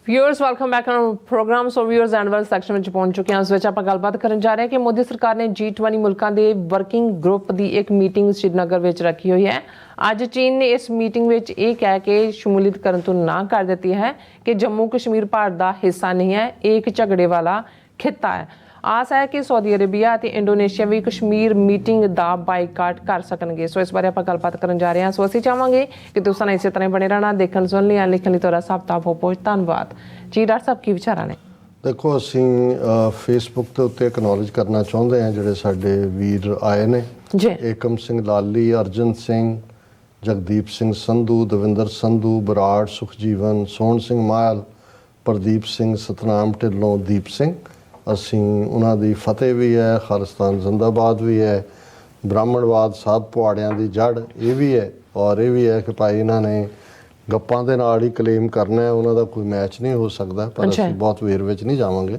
Viewers welcome back on program. So viewers and well section में पहुंच चुके हैं। उस ਵਿੱਚ ਆਪਾਂ ਗੱਲਬਾਤ ਕਰਨ ਜਾ ਰਹੇ ਹਾਂ ਕਿ ਮੋਦੀ ਸਰਕਾਰ ਨੇ G20 ਮੁਲਕਾਂ ਦੇ ਵਰਕਿੰਗ ਗਰੁੱਪ ਦੀ ਇੱਕ ਮੀਟਿੰਗ ਸ਼੍ਰੀਨਗਰ ਵਿੱਚ ਰੱਖੀ ਹੋਈ ਹੈ। ਅੱਜ ਚੀਨ ਨੇ ਇਸ ਮੀਟਿੰਗ ਵਿੱਚ ਇਹ ਕਹਿ ਕੇ ਸ਼ਮੂਲੀਅਤ ਕਰਨ ਤੋਂ ਨਾ ਕਰ ਦਿੱਤੀ ਹੈ ਕਿ ਜੰਮੂ ਕਸ਼ਮੀਰ ਭਾਰਤ ਦਾ ਹਿੱਸਾ ਨਹੀਂ ਹੈ, ਇਹ ਇੱਕ ਝਗੜੇ ਵਾਲਾ ਖਿੱਤਾ ਹੈ। आस है कि सऊदी अरेबिया ते इंडोनेशिया भी कश्मीर मीटिंग का बाईकाट कर सकणगे। सो इस बारे आप गलबात करन जा रहे हैं। सो असीं चाहांगे कि तुसीं इसे तरह बने रहना, देखण सुन लिया लिखण लई तुहाडा सब दा बहुत धन्नवाद जी। डॉक्टर साहब की विचार ने? देखो असीं फेसबुक के उत्ते एक्नॉलेज करना चाहुंदे हैं जिहड़े साडे वीर आए ने जी, एकम सिंह लाली, अर्जन सिंह, जगदीप सिंह संधू, दविंदर संधू, बराड़, सुखजीवन, सोहन सिंह मायल, प्रदीप सिंह, सतनाम ढिल्लों, दीप सिंह। ਅਸੀਂ ਉਹਨਾਂ ਦੀ ਫਤਿਹ ਵੀ ਹੈ, ਖਾਲਿਸਤਾਨ ਜ਼ਿੰਦਾਬਾਦ ਵੀ ਹੈ, ਬ੍ਰਾਹਮਣਵਾਦ ਸਭ ਪੁਆੜਿਆਂ ਦੀ ਜੜ ਇਹ ਵੀ ਹੈ, ਔਰ ਇਹ ਵੀ ਹੈ ਕਿ ਭਾਈ ਇਹਨਾਂ ਨੇ ਗੱਪਾਂ ਦੇ ਨਾਲ ਹੀ ਕਲੇਮ ਕਰਨਾ ਹੈ, ਉਹਨਾਂ ਦਾ ਕੋਈ ਮੈਚ ਨਹੀਂ ਹੋ ਸਕਦਾ। ਪਰ ਅਸੀਂ ਬਹੁਤ ਵੇਰਵੇ ਵਿੱਚ ਨਹੀਂ ਜਾਵਾਂਗੇ।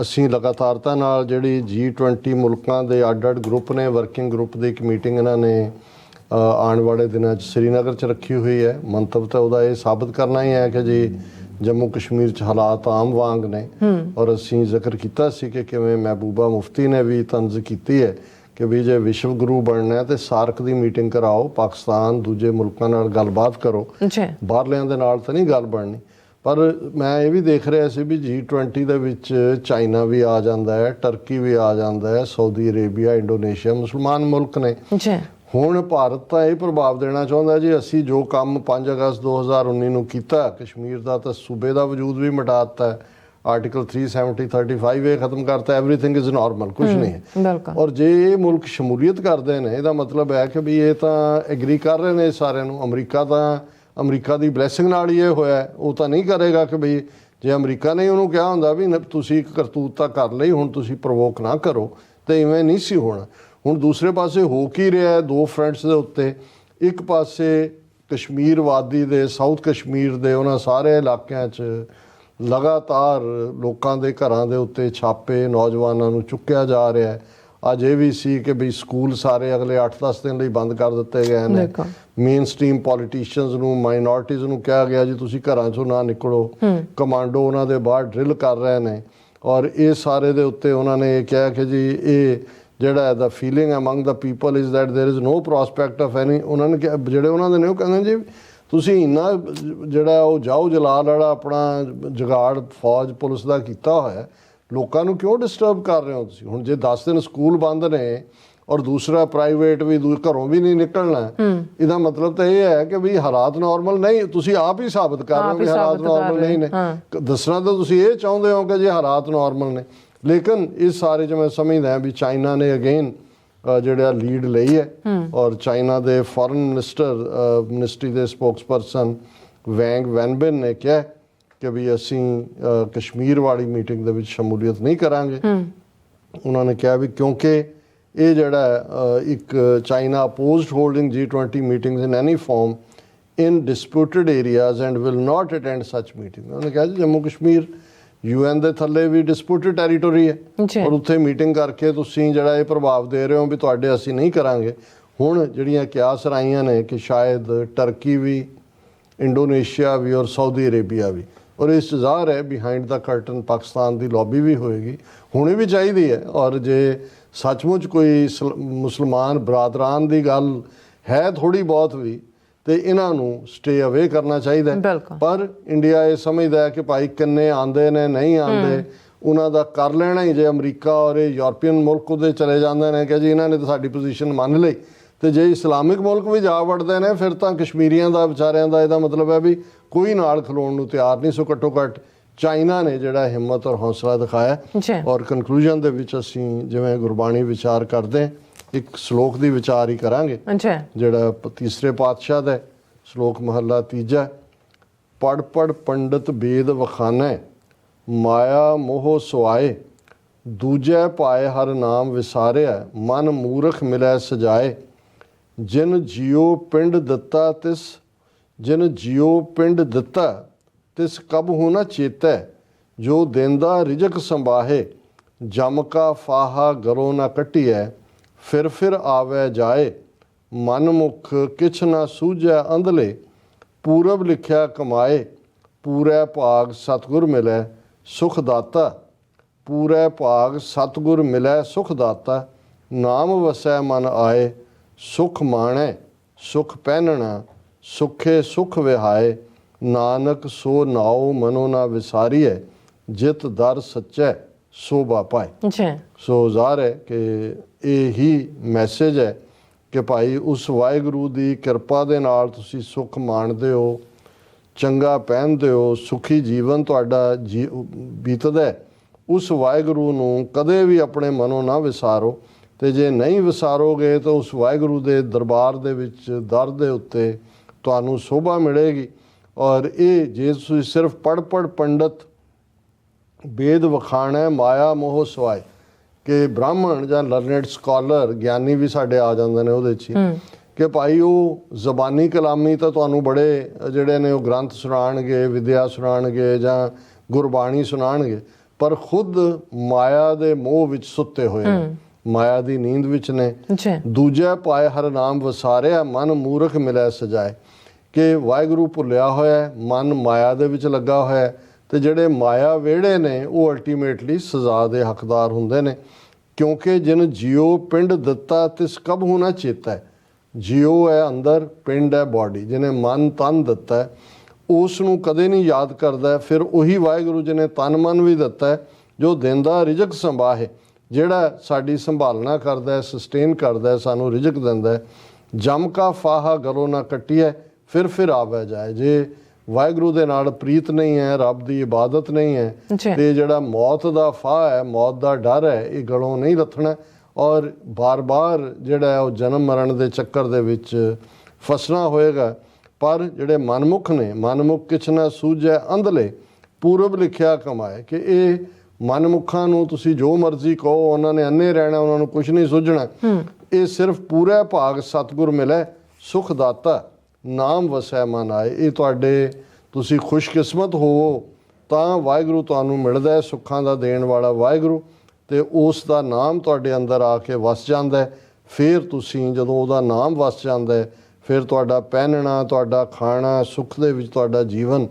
ਅਸੀਂ ਲਗਾਤਾਰਤਾ ਨਾਲ ਜਿਹੜੀ G20 ਮੁਲਕਾਂ ਦੇ ਅੱਡ-ਅੱਡ ਗਰੁੱਪ ਨੇ, ਵਰਕਿੰਗ ਗਰੁੱਪ ਦੀ ਇੱਕ ਮੀਟਿੰਗ ਇਹਨਾਂ ਨੇ ਆਉਣ ਵਾਲੇ ਦਿਨਾਂ 'ਚ ਸ਼੍ਰੀਨਗਰ 'ਚ ਰੱਖੀ ਹੋਈ ਹੈ। ਮੰਤਵ ਤਾਂ ਉਹਦਾ ਇਹ ਸਾਬਤ ਕਰਨਾ ਹੀ ਹੈ ਕਿ ਜੀ ਜੰਮੂ ਕਸ਼ਮੀਰ 'ਚ ਹਾਲਾਤ ਆਮ ਵਾਂਗ ਨੇ। ਔਰ ਅਸੀਂ ਜ਼ਿਕਰ ਕੀਤਾ ਸੀ ਕਿ ਕਿਵੇਂ ਮਹਿਬੂਬਾ ਮੁਫਤੀ ਨੇ ਵੀ ਤੰਜ਼ ਕੀਤੀ ਹੈ ਕਿ ਵੀ ਜੇ ਵਿਸ਼ਵ ਗੁਰੂ ਬਣਨਾ ਤੇ ਸਾਰਕ ਦੀ ਮੀਟਿੰਗ ਕਰਾਓ, ਪਾਕਿਸਤਾਨ ਦੂਜੇ ਮੁਲਕਾਂ ਨਾਲ ਗੱਲਬਾਤ ਕਰੋ, ਬਾਹਰਲਿਆਂ ਦੇ ਨਾਲ ਤਾਂ ਨਹੀਂ ਗੱਲ ਬਣਨੀ। ਪਰ ਮੈਂ ਇਹ ਵੀ ਦੇਖ ਰਿਹਾ ਸੀ ਵੀ G20 ਦੇ ਵਿੱਚ ਚਾਈਨਾ ਵੀ ਆ ਜਾਂਦਾ ਹੈ, ਟਰਕੀ ਵੀ ਆ ਜਾਂਦਾ ਹੈ, ਸਾਊਦੀ ਅਰੇਬੀਆ, ਇੰਡੋਨੇਸ਼ੀਆ ਮੁਸਲਮਾਨ ਮੁਲਕ ਨੇ। ਹੁਣ ਭਾਰਤ ਤਾਂ ਇਹ ਪ੍ਰਭਾਵ ਦੇਣਾ ਚਾਹੁੰਦਾ ਜੀ ਅਸੀਂ ਜੋ ਕੰਮ 5 ਅਗਸਤ 2019 ਨੂੰ ਕੀਤਾ ਕਸ਼ਮੀਰ ਦਾ, ਤਾਂ ਸੂਬੇ ਦਾ ਵਜੂਦ ਵੀ ਮਿਟਾ ਦਿੱਤਾ ਹੈ। ਆਰਟੀਕਲ 370 35 ਇਹ ਖਤਮ ਕਰਤਾ, ਐਵਰੀਥਿੰਗ ਇਜ਼ ਨਾਰਮਲ, ਕੁਝ ਨਹੀਂ ਹੈ। ਔਰ ਜੇ ਇਹ ਮੁਲਕ ਸ਼ਮੂਲੀਅਤ ਕਰਦੇ ਨੇ ਇਹਦਾ ਮਤਲਬ ਹੈ ਕਿ ਵੀ ਇਹ ਤਾਂ ਐਗਰੀ ਕਰ ਰਹੇ ਨੇ ਸਾਰਿਆਂ ਨੂੰ। ਅਮਰੀਕਾ ਦੀ ਬਲੈਸਿੰਗ ਨਾਲ ਹੀ ਇਹ ਹੋਇਆ। ਉਹ ਤਾਂ ਨਹੀਂ ਕਰੇਗਾ ਕਿ ਬਈ ਜੇ ਅਮਰੀਕਾ ਨੇ ਉਹਨੂੰ ਕਿਹਾ ਹੁੰਦਾ ਵੀ ਤੁਸੀਂ ਇੱਕ ਕਰਤੂਤ ਤਾਂ ਕਰ ਲਈ, ਹੁਣ ਤੁਸੀਂ ਪ੍ਰਵੋਕ ਨਾ ਕਰੋ, ਤੇ ਇਵੇਂ ਨਹੀਂ ਸੀ ਹੋਣਾ। ਹੁਣ ਦੂਸਰੇ ਪਾਸੇ ਹੋ ਕੀ ਰਿਹਾ ਦੋ ਫਰੰਟਸ ਦੇ ਉੱਤੇ। ਇੱਕ ਪਾਸੇ ਕਸ਼ਮੀਰ ਵਾਦੀ ਦੇ, ਸਾਊਥ ਕਸ਼ਮੀਰ ਦੇ ਉਹਨਾਂ ਸਾਰੇ ਇਲਾਕਿਆਂ 'ਚ ਲਗਾਤਾਰ ਲੋਕਾਂ ਦੇ ਘਰਾਂ ਦੇ ਉੱਤੇ ਛਾਪੇ, ਨੌਜਵਾਨਾਂ ਨੂੰ ਚੁੱਕਿਆ ਜਾ ਰਿਹਾ ਹੈ। ਅੱਜ ਇਹ ਵੀ ਸੀ ਕਿ ਵੀ ਸਕੂਲ ਸਾਰੇ ਅਗਲੇ 8-10 ਦਿਨ ਲਈ ਬੰਦ ਕਰ ਦਿੱਤੇ ਗਏ ਨੇ। ਮੇਨ ਸਟ੍ਰੀਮ ਪੋਲੀਟੀਸ਼ੀਅਨਸ ਨੂੰ, ਮਾਈਨੋਰਟੀਜ਼ ਨੂੰ ਕਿਹਾ ਗਿਆ ਜੀ ਤੁਸੀਂ ਘਰਾਂ 'ਚੋਂ ਨਾ ਨਿਕਲੋ। ਕਮਾਂਡੋ ਉਹਨਾਂ ਦੇ ਬਾਹਰ ਡਰਿਲ ਕਰ ਰਹੇ ਨੇ। ਔਰ ਇਹ ਸਾਰੇ ਦੇ ਉੱਤੇ ਉਹਨਾਂ ਨੇ ਇਹ ਕਿਹਾ ਕਿ ਜੀ ਇਹ ਜਿਹੜਾ the feeling among the people is that there is no prospect of any. ਉਹਨਾਂ ਨੇ ਜਿਹੜੇ ਉਹਨਾਂ ਦੇ ਨੇ ਉਹ ਕਹਿੰਦੇ ਜੀ ਤੁਸੀਂ ਇੰਨਾ ਜਿਹੜਾ ਉਹ ਜਾਓ ਜਲਾਲ ਵਾਲਾ ਆਪਣਾ ਜੁਗਾੜ ਫੌਜ ਪੁਲਿਸ ਦਾ ਕੀਤਾ ਹੋਇਆ, ਲੋਕਾਂ ਨੂੰ ਕਿਉਂ ਡਿਸਟਰਬ ਕਰ ਰਹੇ ਹੋ ਤੁਸੀਂ? ਹੁਣ ਜੇ 10 ਦਿਨ ਸਕੂਲ ਬੰਦ ਨੇ ਔਰ ਦੂਸਰਾ ਪ੍ਰਾਈਵੇਟ ਵੀ ਘਰੋਂ ਵੀ ਨਹੀਂ ਨਿਕਲਣਾ, ਇਹਦਾ ਮਤਲਬ ਤਾਂ ਇਹ ਹੈ ਕਿ ਵੀ ਹਾਲਾਤ ਨੋਰਮਲ ਨਹੀਂ। ਤੁਸੀਂ ਆਪ ਹੀ ਸਾਬਤ ਕਰ ਰਹੇ ਹੋ ਕਿ ਹਾਲਾਤ ਨੋਰਮਲ ਨਹੀਂ ਨੇ। ਦੱਸਣਾ ਤਾਂ ਤੁਸੀਂ ਇਹ ਚਾਹੁੰਦੇ ਹੋ ਕਿ ਜੇ ਹਾਲਾਤ ਨੋਰਮਲ ਨੇ। ਲੇਕਿਨ ਇਸ ਸਾਰੇ 'ਚ ਮੈਂ ਸਮਝਦਾ ਵੀ ਚਾਈਨਾ ਨੇ ਅਗੇਨ ਜਿਹੜਾ ਲੀਡ ਲਈ ਹੈ। ਔਰ ਚਾਈਨਾ ਦੇ ਫੋਰਨ ਮਿਨਿਸਟਰੀ ਦੇ ਸਪੋਕਸਪਰਸਨ ਵੈਂਗ ਵੈਨਬਿਨ ਨੇ ਕਿਹਾ ਕਿ ਵੀ ਅਸੀਂ ਕਸ਼ਮੀਰ ਵਾਲੀ ਮੀਟਿੰਗ ਦੇ ਵਿੱਚ ਸ਼ਮੂਲੀਅਤ ਨਹੀਂ ਕਰਾਂਗੇ। ਉਹਨਾਂ ਨੇ ਕਿਹਾ ਵੀ ਕਿਉਂਕਿ ਇਹ ਜਿਹੜਾ ਇੱਕ China opposed holding G20 meetings in any form in disputed areas and will not attend such meeting. ਉਹਨੇ ਕਿਹਾ ਜੀ ਜੰਮੂ ਕਸ਼ਮੀਰ UN ਦੇ ਥੱਲੇ ਵੀ ਡਿਸਪਿਊਟਡ ਟੈਰੀਟੋਰੀ ਹੈ, ਔਰ ਉੱਥੇ ਮੀਟਿੰਗ ਕਰਕੇ ਤੁਸੀਂ ਜਿਹੜਾ ਇਹ ਪ੍ਰਭਾਵ ਦੇ ਰਹੇ ਹੋ ਵੀ ਤੁਹਾਡੇ ਅਸੀਂ ਨਹੀਂ ਕਰਾਂਗੇ। ਹੁਣ ਜਿਹੜੀਆਂ ਕਿਆਸ ਰਾਈਆਂ ਨੇ ਕਿ ਸ਼ਾਇਦ ਟਰਕੀ ਵੀ, ਇੰਡੋਨੇਸ਼ੀਆ ਵੀ ਔਰ ਸਾਊਦੀ ਅਰੇਬੀਆ ਵੀ, ਔਰ ਇਸ 'ਚ ਜ਼ਾਹਰ ਹੈ ਬਿਹਾਈਂਡ ਦਾ ਕਰਟਨ ਪਾਕਿਸਤਾਨ ਦੀ ਲੌਬੀ ਵੀ ਹੋਏਗੀ, ਹੋਣੀ ਵੀ ਚਾਹੀਦੀ ਹੈ। ਔਰ ਜੇ ਸੱਚਮੁੱਚ ਕੋਈ ਮੁਸਲਮਾਨ ਬਰਾਦਰਾਨ ਦੀ ਗੱਲ ਹੈ ਥੋੜ੍ਹੀ ਬਹੁਤ ਵੀ, ਤੇ ਇਹਨਾਂ ਨੂੰ ਸਟੇ ਅਵੇ ਕਰਨਾ ਚਾਹੀਦਾ। ਪਰ ਇੰਡੀਆ ਇਹ ਸਮਝਦਾ ਹੈ ਕਿ ਭਾਈ ਕਿੰਨੇ ਆਉਂਦੇ ਨੇ ਨਹੀਂ ਆਉਂਦੇ, ਉਹਨਾਂ ਦਾ ਕਰ ਲੈਣਾ ਹੀ। ਜੇ ਅਮਰੀਕਾ ਔਰ ਇਹ ਯੂਰਪੀਅਨ ਮੁਲਕ ਉਹਦੇ ਚਲੇ ਜਾਂਦੇ ਨੇ ਕਿ ਜੀ ਇਹਨਾਂ ਨੇ ਤਾਂ ਸਾਡੀ ਪੋਜੀਸ਼ਨ ਮੰਨ ਲਈ, ਤੇ ਜੇ ਇਸਲਾਮਿਕ ਮੁਲਕ ਵੀ ਜਾ ਵੜਦੇ ਨੇ ਫਿਰ ਤਾਂ ਕਸ਼ਮੀਰੀਆਂ ਦਾ ਵਿਚਾਰਿਆਂ ਦਾ ਇਹਦਾ ਮਤਲਬ ਹੈ ਵੀ ਕੋਈ ਨਾਲ ਖਲੋਣ ਨੂੰ ਤਿਆਰ ਨਹੀਂ। ਸੋ ਘੱਟੋ ਘੱਟ ਚਾਈਨਾ ਨੇ ਜਿਹੜਾ ਹਿੰਮਤ ਔਰ ਹੌਸਲਾ ਦਿਖਾਇਆ। ਔਰ ਕਨਕਲੂਜਨ ਦੇ ਵਿੱਚ ਅਸੀਂ ਜਿਵੇਂ ਗੁਰਬਾਣੀ ਵਿਚਾਰ ਕਰਦੇ ਇੱਕ ਸ਼ਲੋਕ ਦੀ ਵਿਚਾਰ ਹੀ ਕਰਾਂਗੇ ਜਿਹੜਾ ਤੀਸਰੇ ਪਾਤਸ਼ਾਹ ਦਾ ਸ਼ਲੋਕ ਮਹੱਲਾ ਤੀਜਾ। ਪੜ ਪੜ ਪੰਡਤ ਬੇਦ ਵਖਾਨੈ, ਮਾਇਆ ਮੋਹ ਸੁਆਏ, ਦੂਜੈ ਪਾਏ ਹਰ ਨਾਮ ਵਿਸਾਰਿਆ, ਮਨ ਮੂਰਖ ਮਿਲੈ ਸਜਾਏ। ਜਿਨ ਜਿਉ ਪਿੰਡ ਦਿੱਤਾ ਤਿਸ ਕਬਹੁ ਨ ਚੇਤੈ, ਜੋ ਦੇਂਦਾ ਰਿਜਕ ਸੰਬਾਹੇ, ਜਮ ਕਾ ਫਾਹਾ ਗਰੋ ਨ ਕੱਟੀਐ, ਫਿਰ ਆਵੈ ਜਾਏ। ਮਨ ਮੁਖ ਕਿਛ ਨਾ ਸੂਝੈ ਅੰਧਲੇ, ਪੂਰਬ ਲਿਖਿਆ ਕਮਾਏ, ਪੂਰੇ ਭਾਗ ਸਤਿਗੁਰ ਮਿਲੈ ਸੁਖ ਦਾਤਾ। ਪੂਰੇ ਭਾਗ ਸਤਿਗੁਰ ਮਿਲੈ ਸੁਖ ਦਾਤਾ। ਨਾਮ ਵਸੈ ਮਨ ਆਏ ਸੁਖ ਮਾਣੈ ਸੁਖ ਪਹਿਨਣਾ ਸੁਖੇ ਸੁਖ ਵਿਹਾਏ। ਨਾਨਕ ਸੋ ਨਾਉ ਮਨੋ ਨਾ ਵਿਸਾਰੀਐ ਜਿਤ ਦਰ ਸੱਚੈ ਸੋਭਾ ਪਾਏ। ਜੀ ਸੋ ਜ਼ਾਹਰ ਹੈ ਕਿ ਇਹ ਹੀ ਮੈਸੇਜ ਹੈ ਕਿ ਭਾਈ ਉਸ ਵਾਹਿਗੁਰੂ ਦੀ ਕਿਰਪਾ ਦੇ ਨਾਲ ਤੁਸੀਂ ਸੁੱਖ ਮਾਣਦੇ ਹੋ, ਚੰਗਾ ਪਹਿਨਦੇ ਹੋ, ਸੁਖੀ ਜੀਵਨ ਤੁਹਾਡਾ ਬੀਤਦਾ ਹੈ। ਉਸ ਵਾਹਿਗੁਰੂ ਨੂੰ ਕਦੇ ਵੀ ਆਪਣੇ ਮਨੋਂ ਨਾ ਵਿਸਾਰੋ, ਤੇ ਜੇ ਨਹੀਂ ਵਿਸਾਰੋਗੇ ਤਾਂ ਉਸ ਵਾਹਿਗੁਰੂ ਦੇ ਦਰਬਾਰ ਦੇ ਵਿੱਚ ਦਰ ਦੇ ਉੱਤੇ ਤੁਹਾਨੂੰ ਸ਼ੋਭਾ ਮਿਲੇਗੀ। ਔਰ ਇਹ ਜੇ ਤੁਸੀਂ ਸਿਰਫ ਪੜ੍ਹ ਪੰਡਤ ਵੇਦ ਵਖਾਣਾ ਮਾਇਆ ਮੋਹ ਸਵਾਏ, ਕਿ ਬ੍ਰਾਹਮਣ ਜਾਂ ਲਰਨਡ ਸਕਾਲਰ ਗਿਆਨੀ ਵੀ ਸਾਡੇ ਆ ਜਾਂਦੇ ਨੇ ਉਹਦੇ 'ਚ ਕਿ ਭਾਈ ਉਹ ਜ਼ਬਾਨੀ ਕਲਾਮੀ ਤਾਂ ਤੁਹਾਨੂੰ ਬੜੇ ਜਿਹੜੇ ਨੇ ਉਹ ਗ੍ਰੰਥ ਸੁਣਾਉਣਗੇ, ਵਿਦਿਆ ਸੁਣਾਉਣਗੇ ਜਾਂ ਗੁਰਬਾਣੀ ਸੁਣਾਉਣਗੇ, ਪਰ ਖੁਦ ਮਾਇਆ ਦੇ ਮੋਹ ਵਿੱਚ ਸੁੱਤੇ ਹੋਏ ਨੇ, ਮਾਇਆ ਦੀ ਨੀਂਦ ਵਿੱਚ ਨੇ। ਦੂਜਾ ਪਾਏ ਹਰ ਨਾਮ ਵਸਾਰਿਆ ਮਨ ਮੂਰਖ ਮਿਲੈ ਸਜਾਏ, ਕਿ ਵਾਹਿਗੁਰੂ ਭੁੱਲਿਆ ਹੋਇਆ, ਮਨ ਮਾਇਆ ਦੇ ਵਿੱਚ ਲੱਗਾ ਹੋਇਆ, ਤੇ ਜਿਹੜੇ ਮਾਇਆ ਵਿਹੜੇ ਨੇ ਉਹ ਅਲਟੀਮੇਟਲੀ ਸਜ਼ਾ ਦੇ ਹੱਕਦਾਰ ਹੁੰਦੇ ਨੇ। ਕਿਉਂਕਿ ਜਿਨ ਜਿਉ ਪਿੰਡ ਦਿੱਤਾ ਤਿਸ ਕਬਹੁ ਨਾ ਚੇਤੈ। ਜਿਉ ਹੈ ਅੰਦਰ, ਪਿੰਡ ਹੈ ਬਾਡੀ, ਜਿਹਨੇ ਮਨ ਤਨ ਦਿੱਤਾ ਉਸ ਨੂੰ ਕਦੇ ਨਹੀਂ ਯਾਦ ਕਰਦਾ। ਫਿਰ ਉਹੀ ਵਾਹਿਗੁਰੂ ਜਿਹਨੇ ਤਨ ਮਨ ਵੀ ਦਿੱਤਾ, ਜੋ ਦਿੰਦਾ ਰਿਜ਼ਕ ਸੰਭਾਹੇ, ਜਿਹੜਾ ਸਾਡੀ ਸੰਭਾਲਣਾ ਕਰਦਾ, ਸਸਟੇਨ ਕਰਦਾ, ਸਾਨੂੰ ਰਿਜ਼ਕ ਦਿੰਦਾ। ਜਮ ਕਾ ਫਾਹਾ ਗਲੋਂ ਨਾ ਕੱਟੀਐ ਫਿਰ ਆਵੇ ਜਾਏ। ਜੇ ਵਾਹਿਗੁਰੂ ਦੇ ਨਾਲ ਪ੍ਰੀਤ ਨਹੀਂ ਹੈ, ਰੱਬ ਦੀ ਇਬਾਦਤ ਨਹੀਂ ਹੈ, ਤੇ ਜਿਹੜਾ ਮੌਤ ਦਾ ਫਾਹ ਹੈ, ਮੌਤ ਦਾ ਡਰ ਹੈ, ਇਹ ਗਲੋਂ ਨਹੀਂ ਲੱਥਣਾ। ਔਰ ਬਾਰ-ਬਾਰ ਜਿਹੜਾ ਹੈ ਉਹ ਜਨਮ ਮਰਨ ਦੇ ਚੱਕਰ ਦੇ ਵਿੱਚ ਫਸਣਾ ਹੋਏਗਾ। ਪਰ ਜਿਹੜੇ ਮਨਮੁਖ ਨੇ, ਮਨਮੁਖ ਕਿਛ ਨਾ ਸੂਝੈ ਅੰਧਲੇ ਪੂਰਬ ਲਿਖਿਆ ਕਮਾਏ, ਕਿ ਇਹ ਮਨਮੁਖਾਂ ਨੂੰ ਤੁਸੀਂ ਜੋ ਮਰਜ਼ੀ ਕਹੋ, ਉਹਨਾਂ ਨੇ ਅੰਨੇ ਰਹਿਣਾ, ਉਹਨਾਂ ਨੂੰ ਕੁਛ ਨਹੀਂ ਸੁਝਣਾ। ਇਹ ਸਿਰਫ ਪੂਰਾ ਭਾਗ ਸਤਿਗੁਰ ਮਿਲੇ ਸੁਖ ਦਾਤਾ ਨਾਮ ਵਸੈ ਮਨ ਆਏ। ਇਹ ਤੁਹਾਡੇ ਤੁਸੀਂ ਖੁਸ਼ਕਿਸਮਤ ਹੋਵੋ ਤਾਂ ਵਾਹਿਗੁਰੂ ਤੁਹਾਨੂੰ ਮਿਲਦਾ ਹੈ, ਸੁੱਖਾਂ ਦਾ ਦੇਣ ਵਾਲਾ ਵਾਹਿਗੁਰੂ, ਤੇ ਉਸ ਦਾ ਨਾਮ ਤੁਹਾਡੇ ਅੰਦਰ ਆ ਕੇ ਵਸ ਜਾਂਦਾ ਹੈ। ਫਿਰ ਤੁਸੀਂ ਜਦੋਂ ਉਹਦਾ ਨਾਮ ਵਸ ਜਾਂਦਾ ਹੈ, ਫਿਰ ਤੁਹਾਡਾ ਪਹਿਨਣਾ, ਤੁਹਾਡਾ ਖਾਣਾ, ਸੁੱਖ ਦੇ ਵਿੱਚ ਤੁਹਾਡਾ ਜੀਵਨ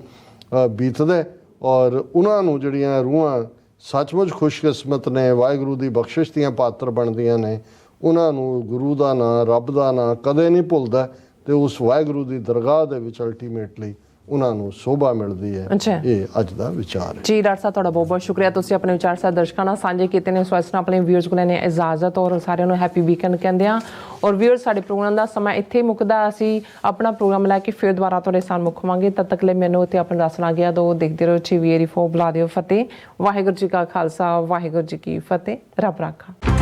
ਬੀਤਦਾ। ਔਰ ਉਹਨਾਂ ਨੂੰ ਜਿਹੜੀਆਂ ਰੂਹਾਂ ਸੱਚਮੁੱਚ ਖੁਸ਼ਕਿਸਮਤ ਨੇ, ਵਾਹਿਗੁਰੂ ਦੀ ਬਖਸ਼ਿਸ਼ ਦੀਆਂ ਪਾਤਰ ਬਣਦੀਆਂ ਨੇ, ਉਹਨਾਂ ਨੂੰ ਗੁਰੂ ਦਾ ਨਾਂ, ਰੱਬ ਦਾ ਨਾਂ ਕਦੇ ਨਹੀਂ ਭੁੱਲਦਾ, ਤੇ ਉਸ ਵਾਹਿਗੁਰੂ ਦੀ ਦਰਗਾਹ ਦੇ ਵਿੱਚ ਅਲਟੀਮੇਟਲੀ ਉਹਨਾਂ ਨੂੰ ਸ਼ੋਭਾ ਮਿਲਦੀ ਹੈ। ਇਹ ਅੱਜ ਦਾ ਵਿਚਾਰ ਹੈ ਜੀ। ਡਾਕਟਰ ਸਾਹਿਬ ਤੁਹਾਡਾ ਬਹੁਤ ਬਹੁਤ ਸ਼ੁਕਰੀਆ, ਤੁਸੀਂ ਆਪਣੇ ਵਿਚਾਰ ਸਾਡੇ ਦਰਸ਼ਕਾਂ ਨਾਲ ਸਾਂਝੇ ਕੀਤੇ ਨੇ। ਸੋ ਇਸ ਨਾਲ ਆਪਣੇ ਵਿਊਅਰਸ ਕੋਲ ਨੇ ਇਜਾਜ਼ਤ, ਔਰ ਸਾਰਿਆਂ ਨੂੰ ਹੈਪੀ ਵੀਕਐਂਡ ਕਹਿੰਦੇ ਆ। ਔਰ ਵਿਊਅਰਸ, ਸਾਡੇ ਪ੍ਰੋਗਰਾਮ ਦਾ ਸਮਾਂ ਇੱਥੇ ਮੁੱਕਦਾ। ਅਸੀਂ ਆਪਣਾ ਪ੍ਰੋਗਰਾਮ ਲੈ ਕੇ ਫਿਰ ਦੁਬਾਰਾ ਤੁਹਾਡੇ ਸਾਹਮਣੇ ਮੁੱਕਵਾਂਗੇ। ਤਦ ਤੱਕ ਲਈ ਮੈਨੂੰ ਇੱਥੇ ਆਪਣਾ ਦੱਸਣਾ ਗਿਆ ਦੋ ਦੇਖਦੇ ਰਹੋ। 6 ਬੁਲਾ ਦਿਓ ਫਤਿਹ। ਵਾਹਿਗੁਰੂ ਜੀ ਕਾ ਖਾਲਸਾ, ਵਾਹਿਗੁਰੂ ਜੀ ਕੀ ਫਤਿਹ। ਰੱਬ ਰਾਖਾ।